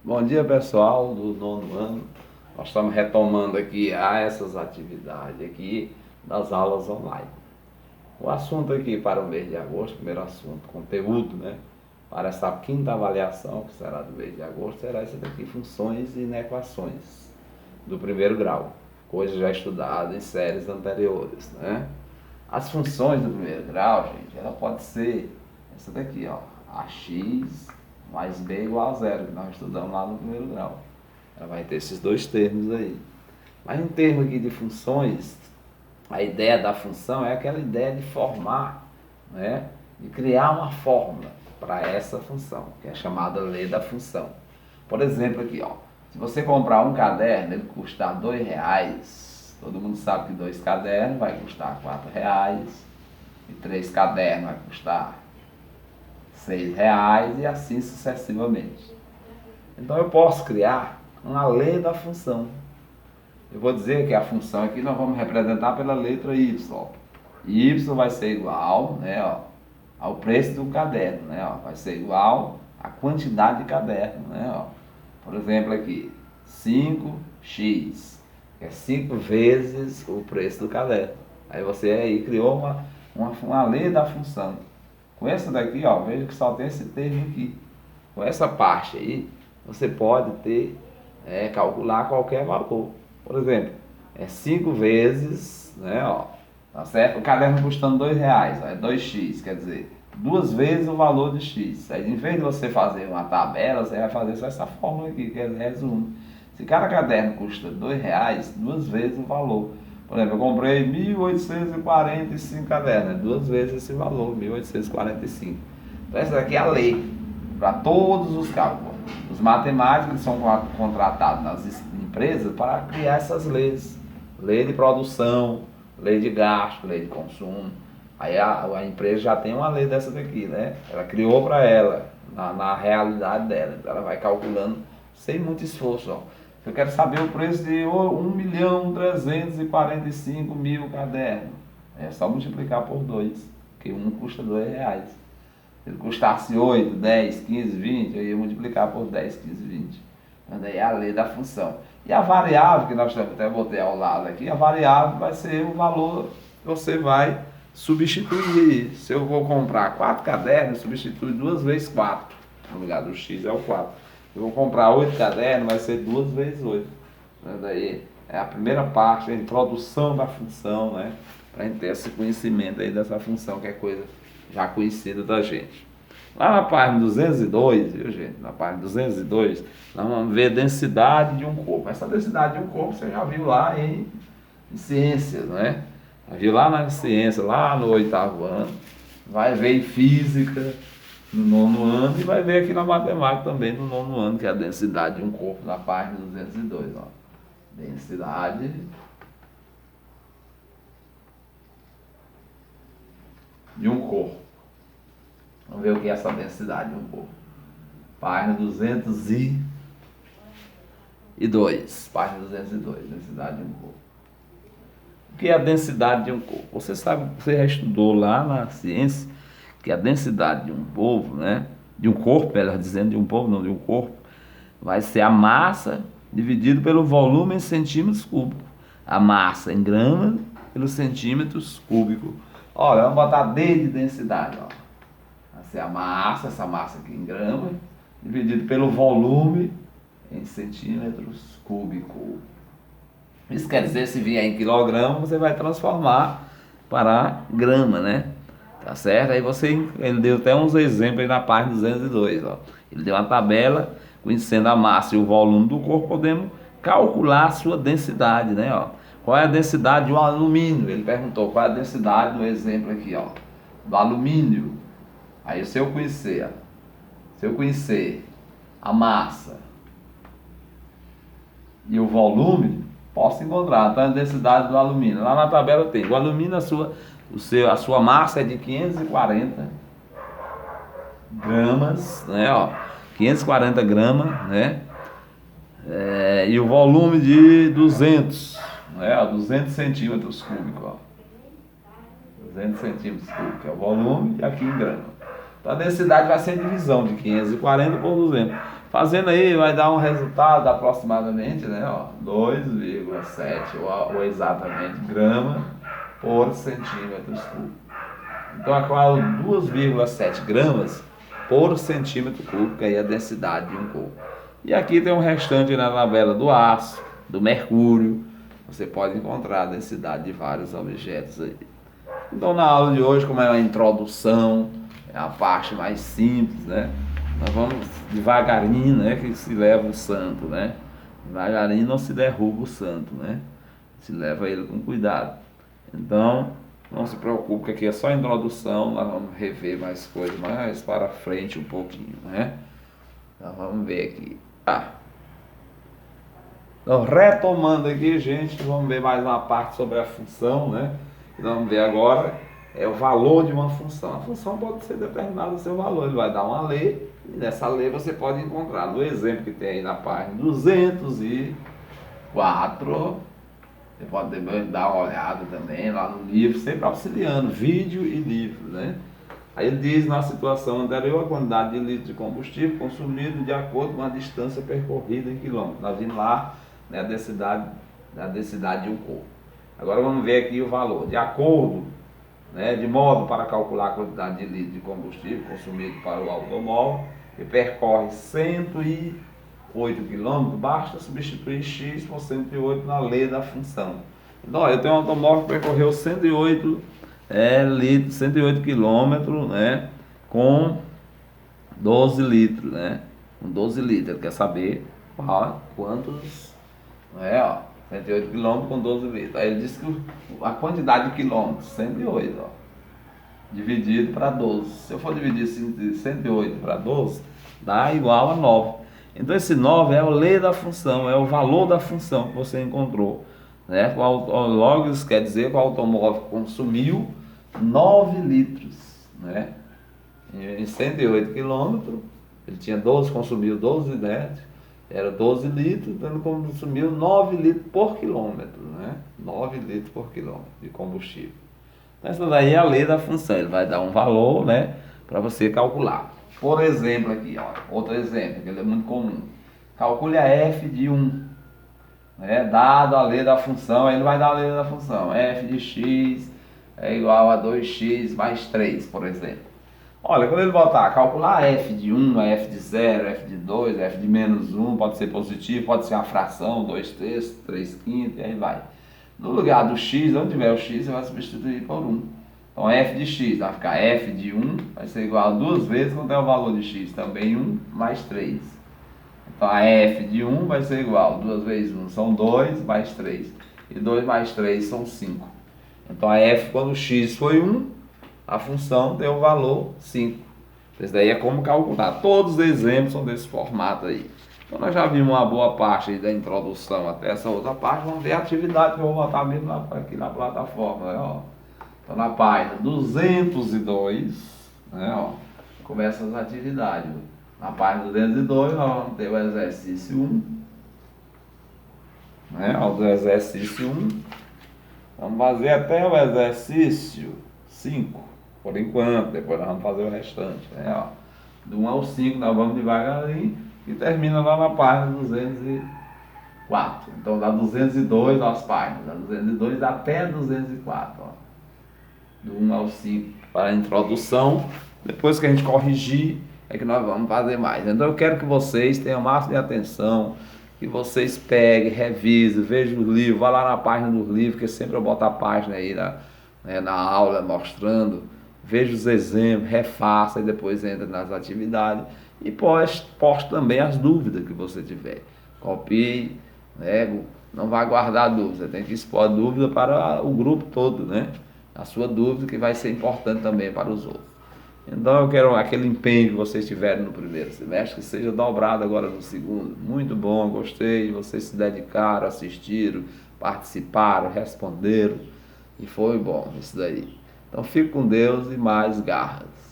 Bom dia, pessoal do nono ano. Nós estamos retomando aqui essas atividades aqui das aulas online. O assunto aqui para o mês de agosto, primeiro assunto, conteúdo, né? Para essa quinta avaliação, que será do mês de agosto, será essa daqui, funções e inequações do primeiro grau, coisa já estudada em séries anteriores, né? As funções do primeiro grau, gente, ela pode ser essa daqui, ó, ax mais b igual a zero, que nós estudamos lá no primeiro grau. Ela vai ter esses dois termos aí. Mas em termos aqui de funções, a ideia da função é aquela ideia de formar, né, de criar uma fórmula para essa função, que é chamada lei da função. Por exemplo aqui, ó, se você comprar um caderno, ele custar R$2, todo mundo sabe que 2 cadernos vai custar R$4, e 3 cadernos vai custar R$6 e assim sucessivamente. Então eu posso criar uma lei da função. Eu vou dizer que a função aqui nós vamos representar pela letra y. Y vai ser igual, né, ó, ao preço do caderno, né, ó, vai ser igual à quantidade de caderno, né, ó. Por exemplo aqui, 5x, que é 5 vezes o preço do caderno. Aí você aí criou uma lei da função. Com essa daqui, ó, veja que só tem esse termo aqui. Com essa parte aí, você pode calcular qualquer valor. Por exemplo, é 5 vezes, né, ó, tá certo? O caderno custando R$2, ó, é 2x, quer dizer, 2 vezes o valor de x. Aí, em vez de você fazer uma tabela, você vai fazer só essa fórmula aqui, que é resumo. Se cada caderno custa R$2, 2 vezes o valor. Por exemplo, eu comprei 1.845 cadernos, 2 vezes esse valor, 1.845. Então essa daqui é a lei para todos os cálculos. Os matemáticos são contratados nas empresas para criar essas leis. Lei de produção, lei de gasto, lei de consumo. Aí a empresa já tem uma lei dessa daqui, né? Ela criou para ela, na realidade dela. Então ela vai calculando sem muito esforço, ó. Eu quero saber o preço de 1.345.000 cadernos. É só multiplicar por 2, porque um custa R$2. Se ele custasse 8, 10, 15, 20, eu ia multiplicar por 10, 15, 20. Então daí é a lei da função. E a variável, que nós até botei ao lado aqui, a variável vai ser o valor que você vai substituir. Se eu vou comprar 4 cadernos, substitui 2 vezes 4. No lugar do x é o 4. Eu vou comprar 8 cadernos, vai ser 2 vezes 8. Daí é a primeira parte, a introdução da função, né? Para a gente ter esse conhecimento aí dessa função, que é coisa já conhecida da gente. Lá na página 202, viu, gente? Na página 202, nós vamos ver a densidade de um corpo. Essa densidade de um corpo você já viu lá em ciências, né? Já viu lá na ciência, lá no 8º ano. Vai ver em física no 9º ano e vai ver aqui na matemática também no 9º ano, que é a densidade de um corpo, na página 202, ó. Densidade de um corpo. Vamos ver o que é essa densidade de um corpo. Página 202. Página 202, densidade de um corpo. O que é a densidade de um corpo? Você sabe, você já estudou lá na ciência que a densidade de um povo, né, de um corpo, melhor dizendo, de um povo, não, de um corpo, vai ser a massa dividido pelo volume em centímetros cúbicos. A massa em gramas pelos centímetros cúbicos. Olha, vamos botar D de densidade, ó. Vai ser a massa, essa massa aqui em gramas, dividido pelo volume em centímetros cúbicos. Isso quer dizer, se vier em quilograma, você vai transformar para grama, né? Tá certo? Aí ele deu até uns exemplos aí na página 202, ó. Ele deu uma tabela conhecendo a massa e o volume do corpo, podemos calcular a sua densidade, né, ó. Qual é a densidade de um alumínio? Ele perguntou qual é a densidade no exemplo aqui, ó, do alumínio. Aí se eu conhecer a massa e o volume, posso encontrar, então, a densidade do alumínio. Lá na tabela tem, o alumínio, a sua massa é de 540 gramas, né, ó, 540 gramas, né, e o volume de 200, né, ó, 200 centímetros cúbicos, ó, 200 centímetros cúbicos é o volume, e aqui em gramas. Então a densidade vai ser a divisão de 540 por 200. Fazendo aí vai dar um resultado aproximadamente, né, ó, 2,7 ou exatamente grama por centímetros cúbicos. Então, é claro, 2,7 gramas por centímetro cúbico aí a densidade de um couro. E aqui tem um restante na tabela do aço, do mercúrio. Você pode encontrar a densidade de vários objetos aí. Então, na aula de hoje, como é uma introdução, é a parte mais simples, né? Nós vamos devagarinho, né? Que se leva o santo, né? Devagarinho não se derruba o santo, né? Se leva ele com cuidado. Então, não se preocupe que aqui é só a introdução, nós vamos rever mais coisas mais para frente um pouquinho, né? Então, vamos ver aqui. Tá. Então, retomando aqui, gente, vamos ver mais uma parte sobre a função, né? E nós vamos ver agora é o valor de uma função. A função pode ser determinada o seu valor, ele vai dar uma lei, e nessa lei você pode encontrar, no exemplo que tem aí na página 204, você pode dar uma olhada também lá no livro, sempre auxiliando, vídeo e livro, né? Aí ele diz, na situação anterior, a quantidade de litros de combustível consumido de acordo com a distância percorrida em quilômetros. Nós vimos lá, né, a densidade de um corpo. Agora vamos ver aqui o valor. De acordo, né, de modo para calcular a quantidade de litros de combustível consumido para o automóvel, que percorre 108 km, basta substituir x por 108 na lei da função. Então, eu tenho um automóvel que percorreu 108 km, né, com 12 litros, né, com 12 litros, ele quer saber quantos, né, ó, 108 km com 12 litros, aí ele diz que a quantidade de quilômetros, 108, ó, dividido para 12, se eu for dividir 108 para 12, dá igual a 9, então esse 9 é a lei da função, é o valor da função que você encontrou, né, logo isso quer dizer que o automóvel consumiu 9 litros, né? Em 108 km, ele tinha 12, consumiu 12, né? Era 12 litros, então ele consumiu 9 litros por quilômetro, né? 9 litros por quilômetro de combustível. Então, essa daí é a lei da função, ele vai dar um valor, né? Para você calcular. Por exemplo, aqui, ó, outro exemplo, que ele é muito comum. Calcule a f de 1, né? Dado a lei da função, ele vai dar a lei da função, f de x é igual a 2x mais 3, por exemplo. Olha, quando ele botar calcular f de 1, a f de 0, f de 2, f de menos 1, pode ser positivo, pode ser uma fração, 2 terços, 3 quintos, e aí vai. No lugar do x, onde tiver o x, você vai substituir por 1. Então f de x vai ficar f de 1, vai ser igual a 2 vezes, quanto é o valor de x? Também 1 mais 3. Então a f de 1 vai ser igual, 2 vezes 1 são 2 mais 3. E 2 mais 3 são 5. Então a f, quando o x foi 1, a função tem o valor 5. Isso daí é como calcular. Todos os exemplos são desse formato aí. Então nós já vimos uma boa parte aí da introdução até essa outra parte. Vamos ver a atividade que eu vou botar mesmo aqui na plataforma, né, ó. Então na página 202, né, ó, começa as atividades. Na página 202 nós vamos ter o exercício 1, né, ó, do exercício 1. Vamos fazer até o exercício 5, por enquanto, depois nós vamos fazer o restante, né, ó. Do 1 ao 5 nós vamos devagarinho e termina lá na página 204. Então dá 202 as páginas, dá 202 até 204, ó. Do 1 ao 5 para a introdução, depois que a gente corrigir é que nós vamos fazer mais. Então eu quero que vocês tenham o máximo de atenção, que vocês peguem, revisem, vejam os livros, vá lá na página dos livros, que sempre eu boto a página aí na aula mostrando, veja os exemplos, refaça e depois entra nas atividades e poste também as dúvidas que você tiver. Copie, né? Não vai guardar dúvidas, você tem que expor a dúvida para o grupo todo, né? A sua dúvida que vai ser importante também para os outros. Então eu quero aquele empenho que vocês tiveram no primeiro semestre, que seja dobrado agora no segundo. Muito bom, gostei, vocês se dedicaram, assistiram, participaram, responderam, e foi bom isso daí. Então fique com Deus e mais garras.